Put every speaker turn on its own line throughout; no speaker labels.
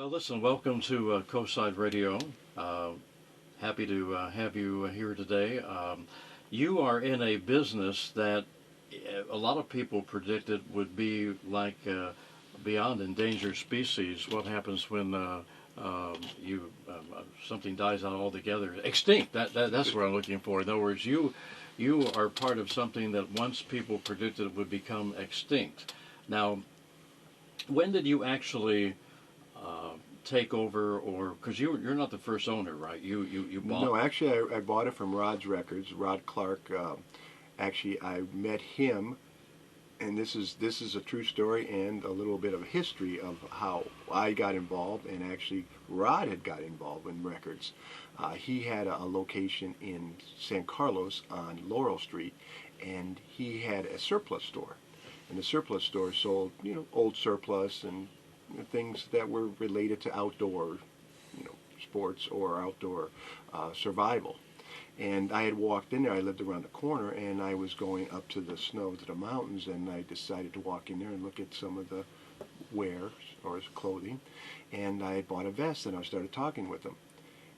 Well, listen, welcome to Coastside Radio. Uh, Happy to have you here today. You are in a business that a lot of people predicted would be like beyond endangered species. What happens when you something dies out altogether? Extinct. That's what I'm looking for. In other words, you are part of something that once people predicted would become extinct. Now, when did you actually uh, take over, or because you're not the first owner, right? You bought.
No, actually, I bought it from Rod's Records. Rod Clark. Actually, I met him, and this is a true story and a little bit of history of how I got involved, and actually Rod had got involved in records. He had a location in San Carlos on Laurel Street, and he had a surplus store, and the surplus store sold old surplus and things that were related to outdoor sports or outdoor survival. And I had walked in there. I lived around the corner, and I was going up to the snow, to the mountains, and I decided to walk in there and look at some of the wares or clothing. And I had bought a vest, and I started talking with them.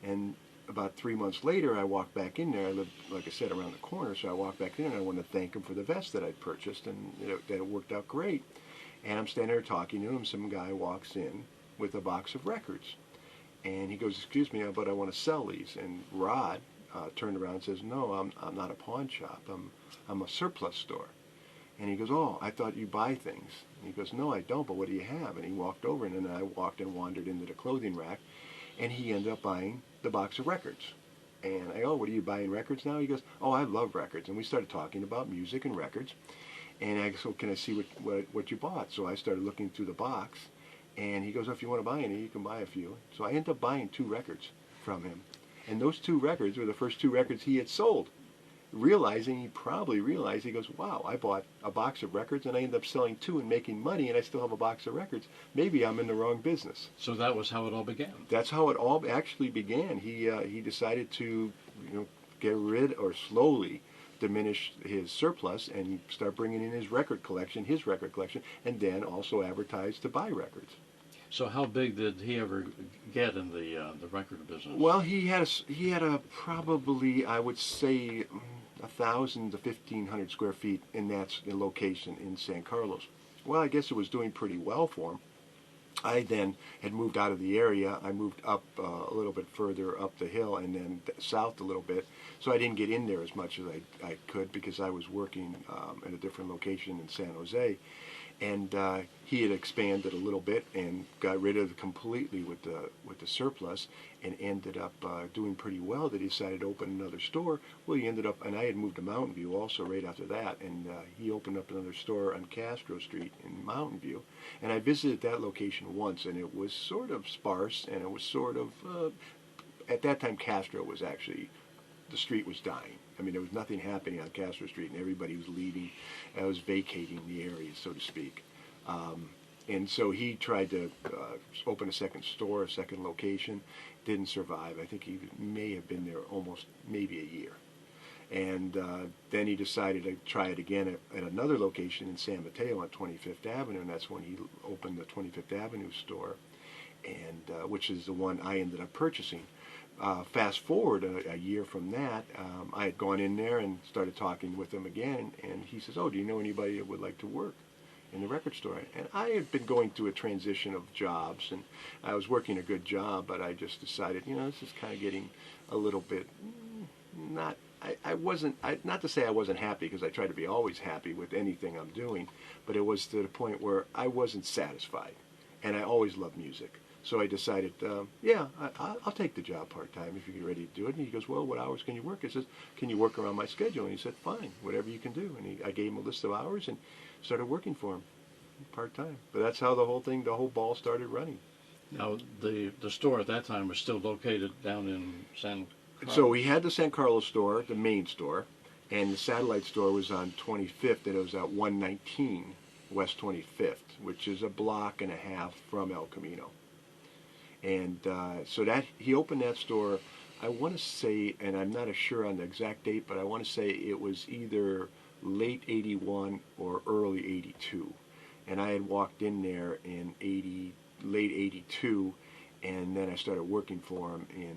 And about 3 months later, I walked back in there. I lived, like I said, around the corner, so I walked back in, and I wanted to thank him for the vest that I'd purchased, and that it worked out great. And I'm standing there talking to him. Some guy walks in with a box of records. And he goes, "Excuse me, but I want to sell these." And Rod turned around and says, "No, I'm not a pawn shop. I'm a surplus store." And he goes, "Oh, I thought you buy things." And he goes, "No, I don't, but what do you have?" And he walked over, and then I walked and wandered into the clothing rack, and he ended up buying the box of records. And I go, "What are you buying records now?" He goes, "Oh, I love records." And we started talking about music and records. And I go, "So can I see what you bought?" So I started looking through the box, and he goes, "Oh, if you want to buy any, you can buy a few." So I ended up buying 2 records from him. And those 2 records were the first 2 records he had sold. He probably realized, he goes, "Wow, I bought a box of records and I ended up selling 2 and making money, and I still have a box of records. Maybe I'm in the wrong business."
So that was how it all began.
That's how it all actually began. He decided to get rid, or slowly diminish, his surplus and start bringing in his record collection, and then also advertise to buy records.
So how big did he ever get in the record business?
Well, he had a probably, I would say, 1,000 to 1,500 square feet in that location in San Carlos. Well, I guess it was doing pretty well for him. I then had moved out of the area. I moved up a little bit further up the hill, and then south a little bit. So I didn't get in there as much as I could, because I was working at a different location in San Jose. And he had expanded a little bit and got rid of it completely with the surplus, and ended up doing pretty well. That he decided to open another store. Well, he ended up, and I had moved to Mountain View also right after that, and he opened up another store on Castro Street in Mountain View. And I visited that location once, and it was sort of sparse, and it was sort of, at that time, Castro was actually, the street was dying. I mean, there was nothing happening on Castro Street, and everybody was leaving. I was vacating the area, so to speak. And so he tried to open a second store, a second location. Didn't survive. I think he may have been there almost maybe a year. And then he decided to try it again at another location in San Mateo on 25th Avenue, and that's when he opened the 25th Avenue store, and which is the one I ended up purchasing. Fast forward a year from that, I had gone in there and started talking with him again, and he says, "Oh, do you know anybody that would like to work in the record store?" And I had been going through a transition of jobs, and I was working a good job, but I just decided, this is kind of getting a little bit, not, I wasn't, not to say I wasn't happy, because I try to be always happy with anything I'm doing, but it was to the point where I wasn't satisfied, and I always loved music. So I decided, yeah, I'll take the job part-time if you're ready to do it. And he goes, "Well, what hours can you work?" I said, "Can you work around my schedule?" And he said, "Fine, whatever you can do." And I gave him a list of hours and started working for him part-time. But that's how the whole ball started running.
Now the store at that time was still located down in San Carlos.
So we had the San Carlos store, the main store, and the satellite store was on 25th, and it was at 119 West 25th, which is a block and a half from El Camino. And so that he opened that store, I want to say, and I'm not sure on the exact date, but I want to say it was either late 81 or early 82. And I had walked in there in late 82, and then I started working for him in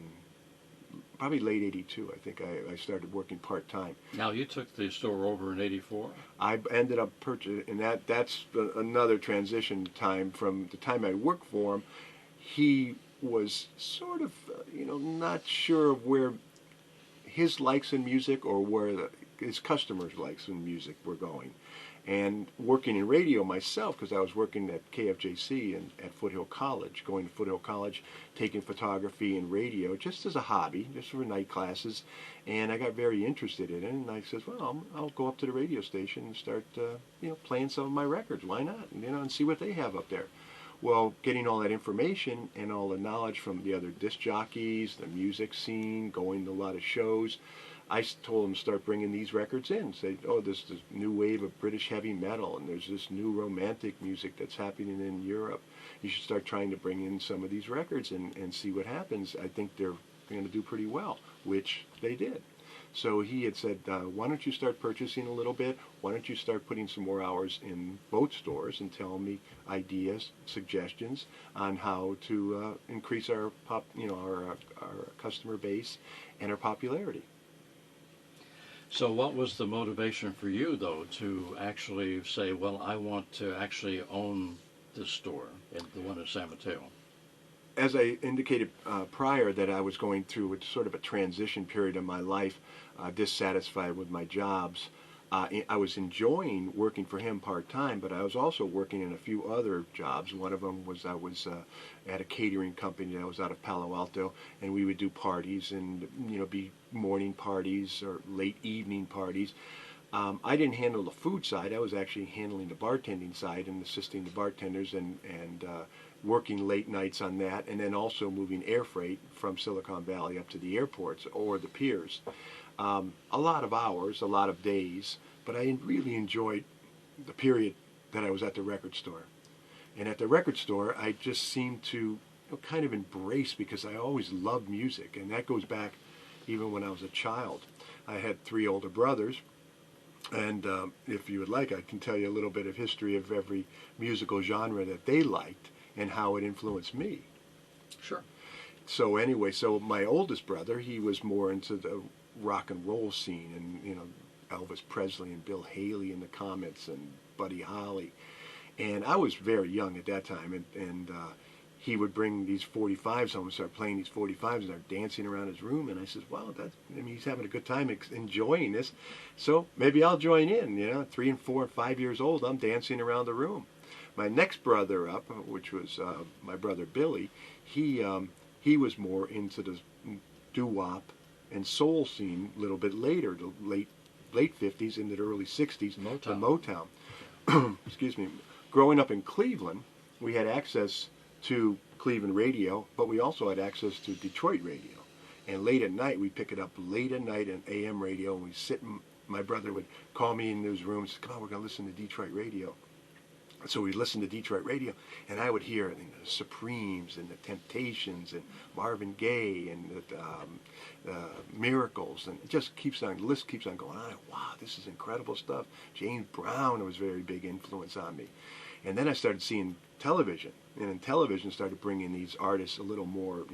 probably late '82. I think I started working part-time.
Now, you took the store over in '84?
I ended up purchasing, and that's another transition time from the time I worked for him. He was sort of, not sure of where his likes in music or where his customers' likes in music were going. And working in radio myself, because I was working at KFJC and at Foothill College, going to Foothill College, taking photography and radio just as a hobby, just for night classes. And I got very interested in it, and I said, well, I'll go up to the radio station and start, playing some of my records. Why not? And see what they have up there. Well, getting all that information and all the knowledge from the other disc jockeys, the music scene, going to a lot of shows, I told him to start bringing these records in. Say, oh, there's this new wave of British heavy metal, and there's this new romantic music that's happening in Europe. You should start trying to bring in some of these records and see what happens. I think they're going to do pretty well, which they did. So he had said, why don't you start purchasing a little bit? Why don't you start putting some more hours in both stores and tell me ideas, suggestions on how to increase our our customer base and our popularity.
So what was the motivation for you, though, to actually say, well, I want to actually own this store, the one in San Mateo?
As I indicated prior, that I was going through sort of a transition period in my life, dissatisfied with my jobs. I was enjoying working for him part-time, but I was also working in a few other jobs. One of them was I was at a catering company that was out of Palo Alto, and we would do parties and, be morning parties or late evening parties. I didn't handle the food side. I was actually handling the bartending side and assisting the bartenders and working late nights on that, and then also moving air freight from Silicon Valley up to the airports or the piers. A lot of hours, a lot of days, but I really enjoyed the period that I was at the record store. And at the record store, I just seemed to kind of embrace, because I always loved music, and that goes back even when I was a child. I had 3 older brothers, and if you would like, I can tell you a little bit of history of every musical genre that they liked and how it influenced me.
Sure.
So anyway, my oldest brother, he was more into the rock and roll scene, and Elvis Presley and Bill Haley and the Comets and Buddy Holly. And I was very young at that time, and he would bring these 45s home and start playing these 45s and start dancing around his room. And I said, wow, he's having a good time enjoying this. So maybe I'll join in. 3 and 4 and 5 years old, I'm dancing around the room. My next brother up, which was my brother Billy, he was more into the doo-wop and soul scene a little bit later, the late 50s into the early 60s,
Motown.
The Motown. Excuse me. Growing up in Cleveland, we had access to Cleveland radio, but we also had access to Detroit radio. And late at night, we'd pick it up late at night on AM radio, and we'd sit, and my brother would call me in his room and say, come on, we're going to listen to Detroit radio. So we'd listen to Detroit radio, and I would hear the Supremes and the Temptations and Marvin Gaye and the Miracles, and it just keeps on, the list keeps on going on. Wow, this is incredible stuff. James Brown was a very big influence on me. And then I started seeing television, and in television started bringing these artists a little more,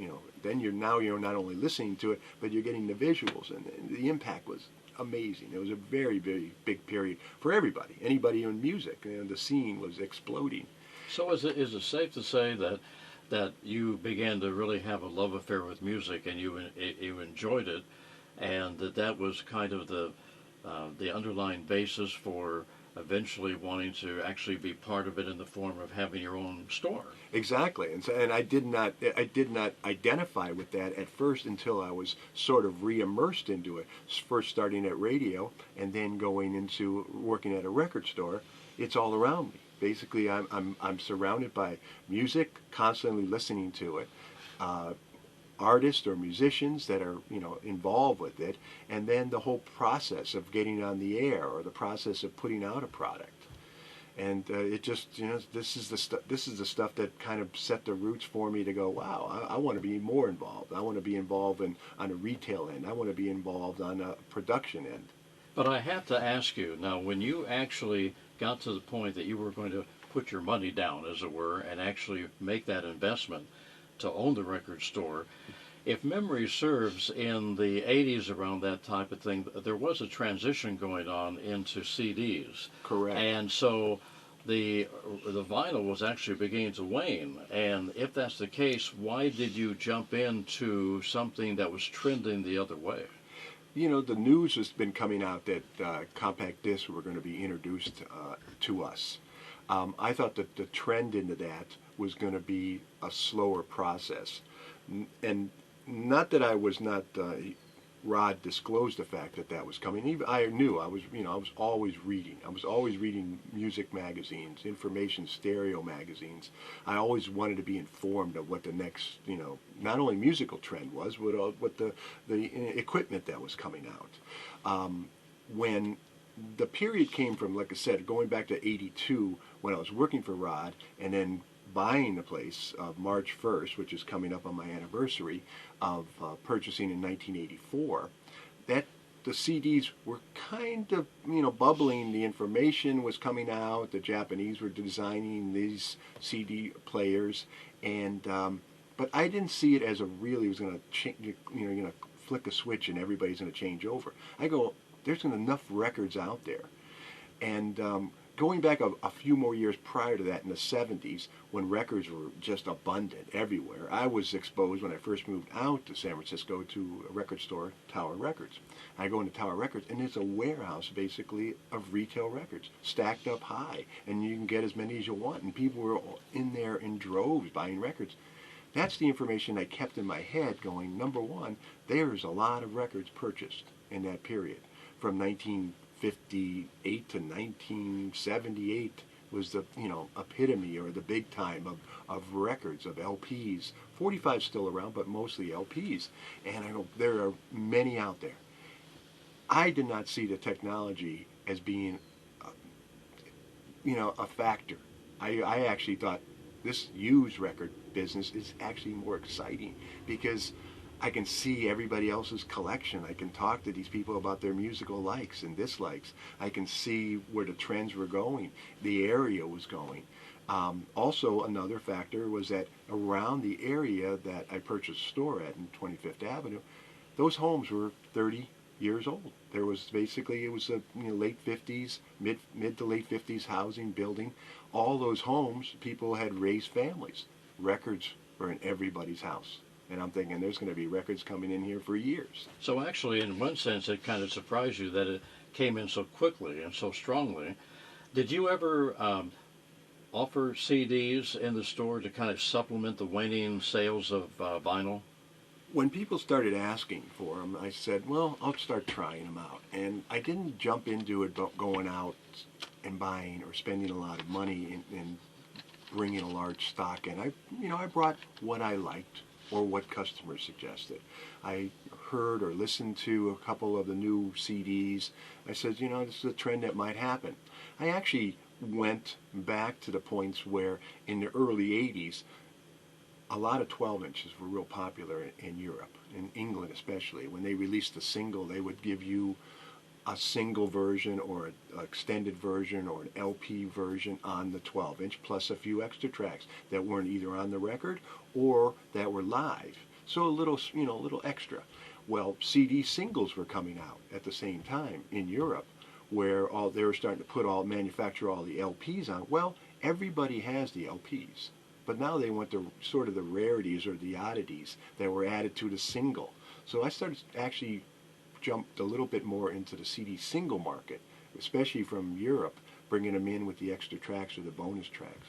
then you're not only listening to it, but you're getting the visuals, and the impact was amazing. It was a very, very big period for everybody, anybody in music, and the scene was exploding.
So is it safe to say that you began to really have a love affair with music, and you enjoyed it, and that was kind of the underlying basis for eventually wanting to actually be part of it in the form of having your own store?
Exactly, and I did not identify with that at first until I was sort of re-immersed into it. First starting at radio, and then going into working at a record store. It's all around me. Basically, I'm surrounded by music, constantly listening to it. Artists or musicians that are involved with it, and then the whole process of getting on the air, or the process of putting out a product. And it just this is the stuff that kind of set the roots for me to go, wow, I want to be more involved. I want to be involved on a retail end. I want to be involved on a production end.
But I have to ask you now, when you actually got to the point that you were going to put your money down, as it were, and actually make that investment, to own the record store. If memory serves, in the 80s, around that type of thing, there was a transition going on into CDs.
Correct.
And so the vinyl was actually beginning to wane. And if that's the case, why did you jump into something that was trending the other way?
You know, the news has been coming out that compact discs were going to be introduced to us. I thought that the trend into that was going to be a slower process. And not that I was not, Rod disclosed the fact that that was coming. Even I knew. I was always reading. I was always reading music magazines, information stereo magazines. I always wanted to be informed of what the next, not only musical trend was, but what the equipment that was coming out. When the period came from, like I said, going back to '82 when I was working for Rod, and then buying the place March 1st, which is coming up on my anniversary of purchasing in 1984, that the CDs were kind of, bubbling. The information was coming out. The Japanese were designing these CD players, and but I didn't see it as a really was going to, going to flick a switch and everybody's going to change over. I go, there's enough records out there, and going back a few more years prior to that, in the 70s, when records were just abundant everywhere, I was exposed when I first moved out to San Francisco to a record store, Tower Records. I go into Tower Records, and it's a warehouse, basically, of retail records, stacked up high, and you can get as many as you want, and people were in there in droves buying records. That's the information I kept in my head going, number one, there's a lot of records purchased in that period, from 1958 to 1978 was the epitome or the big time of records, of LPs. 45's still around, but mostly LPs. And I go, there are many out there. I did not see the technology as being, a factor. I actually thought this used record business is actually more exciting because I can see everybody else's collection. I can talk to these people about their musical likes and dislikes. I can see where the trends were going, the area was going. Also, another factor was that around the area that I purchased a store at in 25th Avenue, those homes were 30 years old. There was basically, it was a late 50s, mid to late 50s housing building. All those homes, people had raised families. Records were in everybody's house. And I'm thinking there's going to be records coming in here for years.
So actually, in one sense, it kind of surprised you that it came in so quickly and so strongly. Did you ever offer CDs in the store to kind of supplement the waning sales of vinyl?
When people started asking for them, I said, well, I'll start trying them out. And I didn't jump into it going out and buying or spending a lot of money and bringing a large stock in. I brought what I liked or what customers suggested. I heard or listened to a couple of the new CDs. I said, this is a trend that might happen. I actually went back to the points where in the early 80s, a lot of 12 inches were real popular in Europe, in England especially. When they released a single, they would give you a single version or an extended version or an LP version on the 12-inch, plus a few extra tracks that weren't either on the record or that were live. So a little extra. Well, CD singles were coming out at the same time in Europe, where they were starting to manufacture all the LPs on. Well, everybody has the LPs, but now they want the sort of the rarities or the oddities that were added to the single. So I started actually jumped a little bit more into the CD single market, especially from Europe, bringing them in with the extra tracks or the bonus tracks.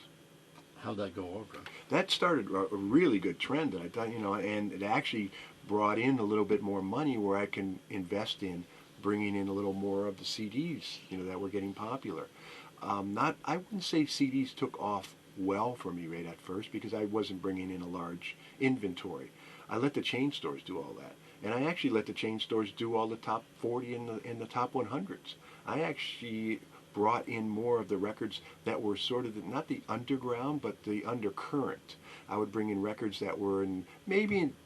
How'd that go over?
That started a really good trend that I thought, and it actually brought in a little bit more money where I can invest in bringing in a little more of the CDs, that were getting popular. I wouldn't say CDs took off well for me right at first because I wasn't bringing in a large inventory. I let the chain stores do all that. And I actually let the chain stores do all the top 40 and the top 100s. I actually brought in more of the records that were sort of not the underground, but the undercurrent. I would bring in records that were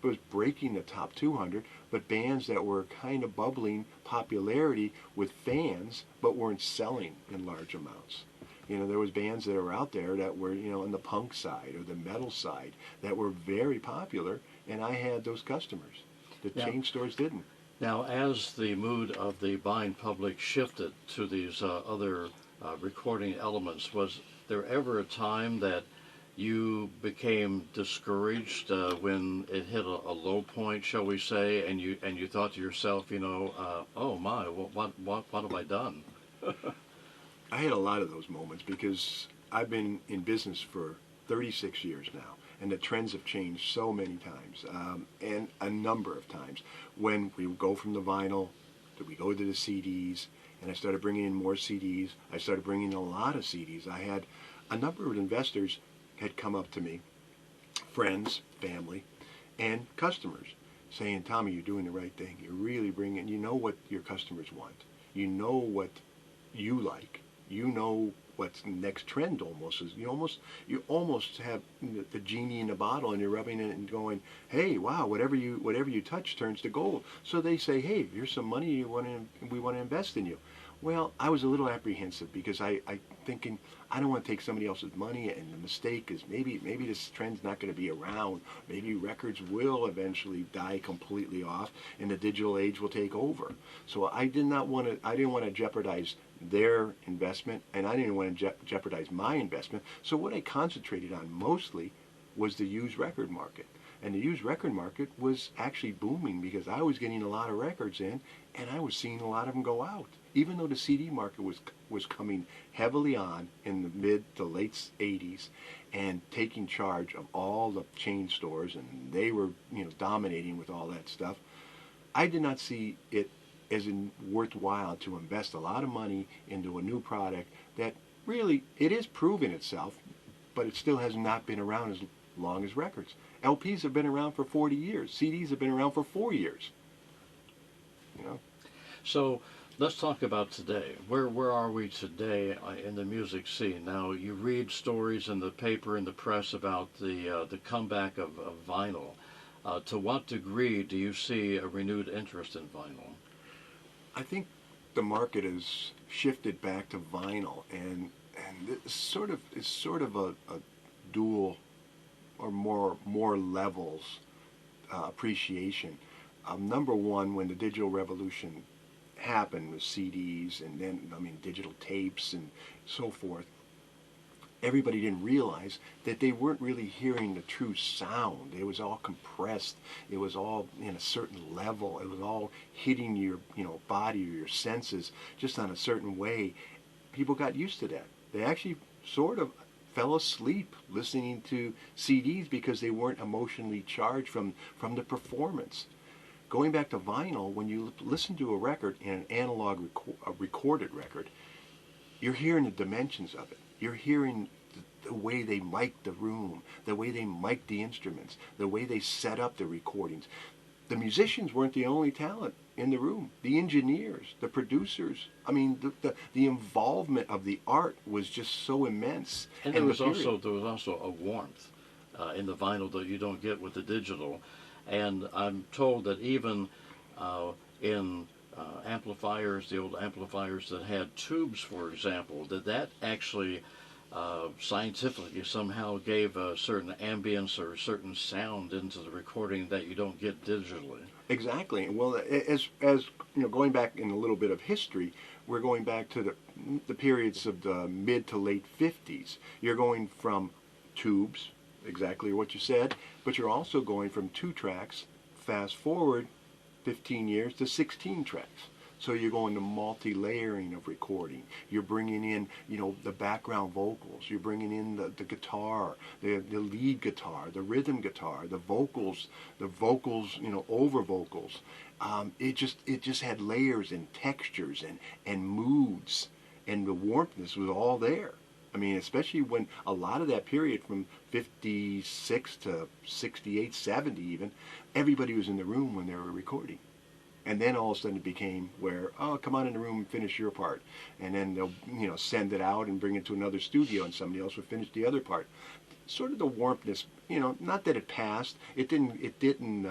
was breaking the top 200, but bands that were kind of bubbling popularity with fans, but weren't selling in large amounts. You know, there was bands that were out there that were, you know, on the punk side or the metal side that were very popular, and I had those customers. The
Yeah.
chain stores didn't.
Now, as the mood of the buying public shifted to these other recording elements, was there ever a time that you became discouraged when it hit a low point, shall we say, and you thought to yourself, you know, oh my, what have I done?
I had a lot of those moments because I've been in business for 36 years now, and the trends have changed so many times, and a number of times. When we go from the vinyl, we go to the CDs, and I started bringing in more CDs. I started bringing in a lot of CDs. I had a number of investors had come up to me, friends, family, and customers, saying, Tommy, you're doing the right thing. You're really bringing, you know what your customers want. You know what you like. You know what's the next trend almost is. You almost have the genie in the bottle, and you're rubbing it and going, hey, wow, whatever you touch turns to gold. So they say, hey, here's some money we want to invest in you. Well, I was a little apprehensive because I thinking I don't want to take somebody else's money, and the mistake is maybe this trend's not going to be around. Maybe records will eventually die completely off, and the digital age will take over. So I didn't want to jeopardize their investment, and I didn't want to jeopardize my investment. So what I concentrated on mostly was the used record market. And the used record market was actually booming because I was getting a lot of records in, and I was seeing a lot of them go out. Even though the CD market was coming heavily on in the mid to late 80s and taking charge of all the chain stores, and they were, you know, dominating with all that stuff, I did not see it as worthwhile to invest a lot of money into a new product that really, it is proving itself, but it still has not been around as long as records. LPs have been around for 40 years. CDs have been around for 4 years. You know?
So let's talk about today. Where are we today in the music scene? Now, you read stories in the paper and the press about the comeback of vinyl. To what degree do you see a renewed interest in vinyl?
I think the market has shifted back to vinyl, and it's sort of a dual or more levels appreciation. Number one, when the digital revolution happened with CDs and then, I mean, digital tapes and so forth, everybody didn't realize that they weren't really hearing the true sound. It was all compressed. It was all in a certain level. It was all hitting your, you know, body or your senses just on a certain way. People got used to that. They actually sort of fell asleep listening to CDs because they weren't emotionally charged from the performance. Going back to vinyl, when you listen to a record in an analog recorded record, you're hearing the dimensions of it. You're hearing the way they mic the room, the way they mic the instruments, the way they set up the recordings. The musicians weren't the only talent in the room. The engineers, the producers, I mean, the involvement of the art was just so immense.
And there was also a warmth in the vinyl that you don't get with the digital. And I'm told that even in amplifiers, the old amplifiers that had tubes, for example, that actually scientifically somehow gave a certain ambience or a certain sound into the recording that you don't get digitally.
Exactly. Well, as you know, going back in a little bit of history, we're going back to the periods of the mid to late 50s. You're going from tubes, exactly what you said, but you're also going from 2 tracks, fast forward 15 years, to 16 tracks. So you're going to multi-layering of recording. You're bringing in, you know, the background vocals. You're bringing in the guitar, the lead guitar, the rhythm guitar, the vocals, you know, over vocals. It just had layers and textures and moods, and the warmthness was all there. I mean, especially when a lot of that period from 56 to 68, 70 even, everybody was in the room when they were recording. And then all of a sudden it became where, oh, come on in the room and finish your part. And then they'll, send it out and bring it to another studio and somebody else will finish the other part. Sort of the warmthness, not that it passed, it didn't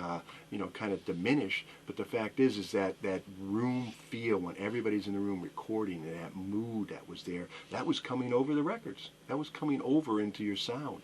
kind of diminish, but the fact is that room feel when everybody's in the room recording, and that mood that was there, that was coming over the records. That was coming over into your sound.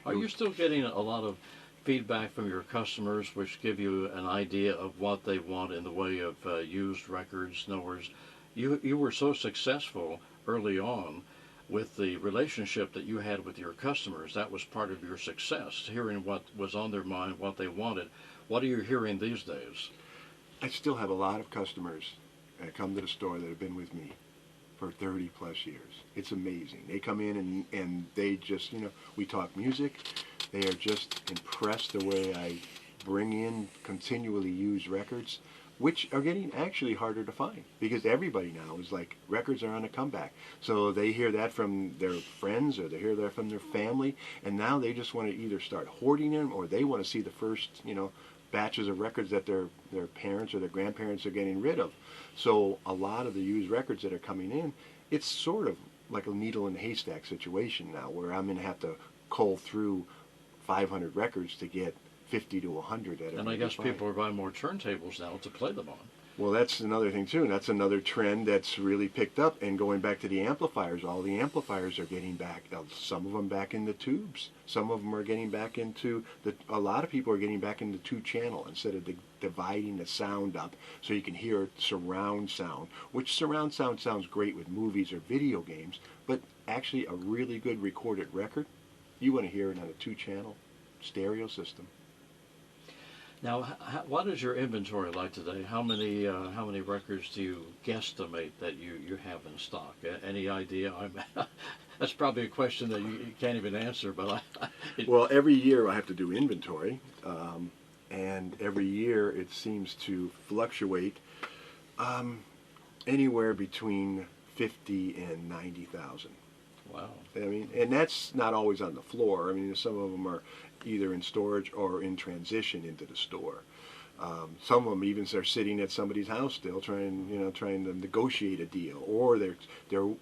Are you still getting a lot of feedback from your customers which give you an idea of what they want in the way of used records? In other words, you were so successful early on with the relationship that you had with your customers. That was part of your success, hearing what was on their mind, what they wanted. What are you hearing these days?
I still have a lot of customers that come to the store that have been with me for 30 plus years. It's amazing. They come in and they just, we talk music. They are just impressed the way I bring in continually used records, which are getting actually harder to find because everybody now is like, records are on a comeback. So they hear that from their friends or they hear that from their family, and now they just want to either start hoarding them or they want to see the first, batches of records that their parents or their grandparents are getting rid of. So a lot of the used records that are coming in, it's sort of like a needle in a haystack situation now, where I'm going to have to cull through 500 records to get 50 to 100 at a
And I guess people are buying more turntables now to play them on.
Well, that's another thing too, and that's another trend that's really picked up. And going back to the amplifiers, all the amplifiers are getting back. Some of them back into tubes. Some of them are getting back into a lot of people are getting back into 2-channel instead of dividing the sound up so you can hear surround sound. Which surround sound sounds great with movies or video games, but actually a really good recorded record, you want to hear it on a 2-channel stereo system.
Now, what is your inventory like today? How many records do you guesstimate that you have in stock? Any idea? That's probably a question that you can't even answer. But
well, every year I have to do inventory, and every year it seems to fluctuate anywhere between 50 and 90,000.
Wow.
I mean, and that's not always on the floor. I mean, some of them are either in storage or in transition into the store. Some of them even are sitting at somebody's house still, trying to negotiate a deal, or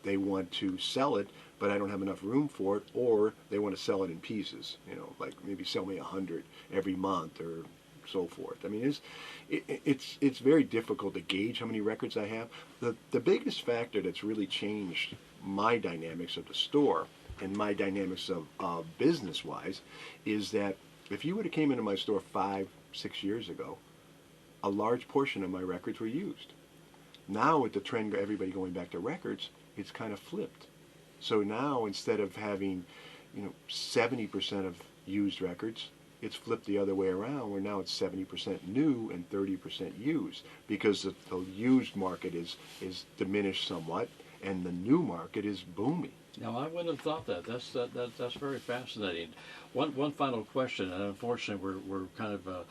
they want to sell it, but I don't have enough room for it, or they want to sell it in pieces. Like maybe sell me 100 every month or so forth. I mean, it's very difficult to gauge how many records I have. The biggest factor that's really changed my dynamics of the store and my dynamics of business-wise is that if you would have came into my store 5-6 years ago, a large portion of my records were used. Now with the trend of everybody going back to records, it's kind of flipped. So now instead of having 70% of used records, it's flipped the other way around, where now it's 70% new and 30% used, because the used market is diminished somewhat and the new market is booming.
Now, I wouldn't have thought that. That's very fascinating. One final question, and unfortunately we're kind of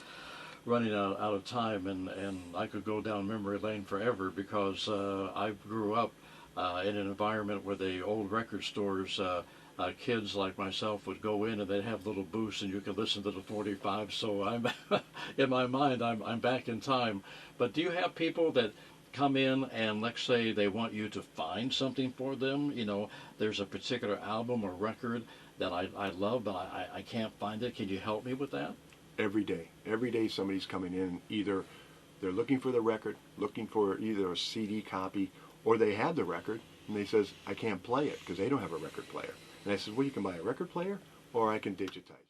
running out of time, and I could go down memory lane forever because I grew up in an environment where the old record stores, kids like myself would go in and they'd have little booths and you could listen to the 45. So I'm in my mind I'm back in time. But do you have people that come in and let's say they want you to find something for them? There's a particular album or record that I love, but I can't find it. Can you help me with that?
Every day somebody's coming in, either they're looking for the record, looking for either a CD copy, or they have the record and they says, I can't play it because they don't have a record player. And I said, well, you can buy a record player or I can digitize it.